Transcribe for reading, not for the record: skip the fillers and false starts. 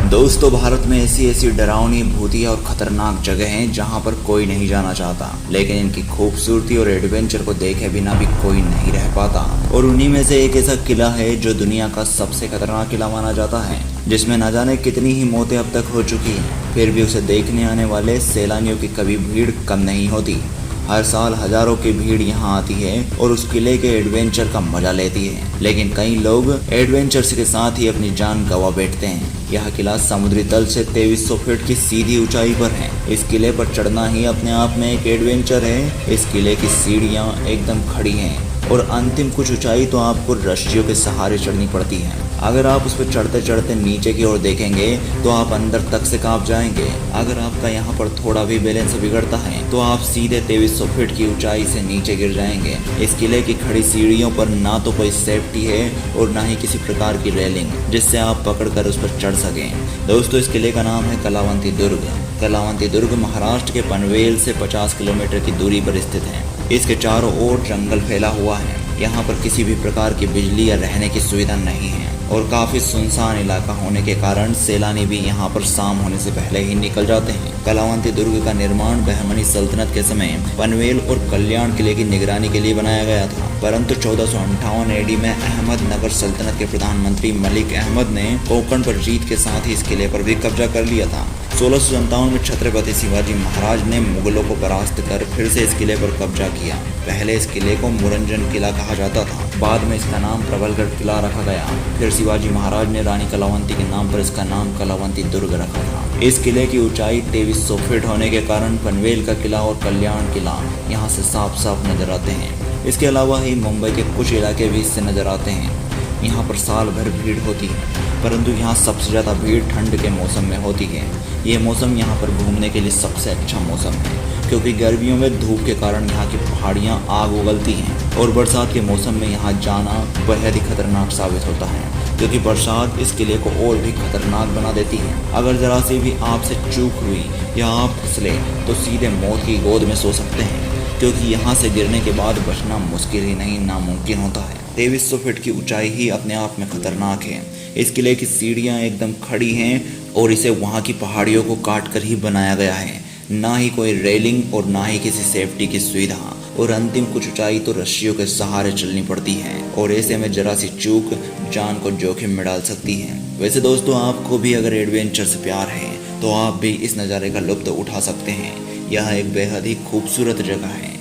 दोस्तों, भारत में ऐसी ऐसी डरावनी, भूतिया और खतरनाक जगह हैं जहां पर कोई नहीं जाना चाहता, लेकिन इनकी खूबसूरती और एडवेंचर को देखे बिना भी कोई नहीं रह पाता। और उन्हीं में से एक ऐसा किला है जो दुनिया का सबसे खतरनाक किला माना जाता है, जिसमें न जाने कितनी ही मौतें अब तक हो चुकी हैं, फिर भी उसे देखने आने वाले सैलानियों की कभी भीड़ कम नहीं होती। हर साल हजारों की भीड़ यहाँ आती है और उस किले के एडवेंचर का मजा लेती है, लेकिन कई लोग एडवेंचर के साथ ही अपनी जान गंवा बैठते हैं। यह किला समुद्री तल से 2300 फीट की सीधी ऊंचाई पर है। इस किले पर चढ़ना ही अपने आप में एक एडवेंचर है। इस किले की सीढ़ियाँ एकदम खड़ी हैं और अंतिम कुछ ऊंचाई तो आपको रस्सियों के सहारे चढ़नी पड़ती है। अगर आप उस पर चढ़ते चढ़ते नीचे की ओर देखेंगे तो आप अंदर तक से कांप जाएंगे। अगर आपका यहाँ पर थोड़ा भी बैलेंस बिगड़ता है तो आप सीधे 2300 फीट की ऊंचाई से नीचे गिर जाएंगे। इस किले की खड़ी सीढ़ियों पर ना तो कोई सेफ्टी है और ना ही किसी प्रकार की रेलिंग जिससे आप पकड़कर उस पर चढ़ सकें। दोस्तों, इस किले का नाम है कलावंती दुर्ग। कलावंती दुर्ग महाराष्ट्र के पनवेल से 50 किलोमीटर की दूरी पर स्थित है। इसके चारों ओर जंगल फैला हुआ है। यहाँ पर किसी भी प्रकार की बिजली या रहने की सुविधा नहीं है और काफी सुनसान इलाका होने के कारण सैलानी भी यहाँ पर शाम होने से पहले ही निकल जाते हैं। कलावंती दुर्ग का निर्माण बहमनी सल्तनत के समय पनवेल और कल्याण किले की निगरानी के लिए बनाया गया था, परंतु 1458 एडी में अहमदनगर सल्तनत के प्रधानमंत्री मलिक अहमद ने कोंकण पर जीत के साथ ही इस किले पर भी कब्जा कर लिया था। 1657 में छत्रपति शिवाजी महाराज ने मुगलों को परास्त कर फिर से इस किले पर कब्जा किया। पहले इस किले को मुरंजन किला कहा जाता था, बाद में इसका नाम प्रबलगढ़ किला रखा गया। फिर शिवाजी महाराज ने रानी कलावंती के नाम पर इसका नाम कलावंती दुर्ग रखा था। इस किले की ऊंचाई 2300 फीट होने के कारण पनवेल का किला और कल्याण किला यहाँ से साफ साफ नजर आते हैं। इसके अलावा ही मुंबई के कुछ इलाके भी इससे नजर आते हैं। यहाँ पर साल भर भीड़ होती है, परंतु यहाँ सबसे ज़्यादा भीड़ ठंड के मौसम में होती है। ये मौसम यहाँ पर घूमने के लिए सबसे अच्छा मौसम है, क्योंकि गर्मियों में धूप के कारण यहाँ की पहाड़ियाँ आग उगलती हैं और बरसात के मौसम में यहाँ जाना बेहद ही खतरनाक साबित होता है, क्योंकि बरसात इस किले को और भी खतरनाक बना देती है। अगर जरा सी भी आपसे चूक हुई या आप फिसले तो सीधे मौत की गोद में सो सकते हैं, क्योंकि यहाँ से गिरने के बाद बचना मुश्किल ही नहीं नामुमकिन होता है। 2300 फीट की ऊंचाई ही अपने आप में खतरनाक है। इस किले की सीढ़ियाँ एकदम खड़ी हैं और इसे वहाँ की पहाड़ियों को काट कर ही बनाया गया है। ना ही कोई रेलिंग और ना ही किसी सेफ्टी की सुविधा, और अंतिम कुछ ऊंचाई तो रस्सियों के सहारे चलनी पड़ती है, और ऐसे में जरा सी चूक जान को जोखिम में डाल सकती है। वैसे दोस्तों, आपको भी अगर एडवेंचर से प्यार है तो आप भी इस नज़ारे का लुत्फ उठा सकते हैं। यह एक बेहद ही खूबसूरत जगह है।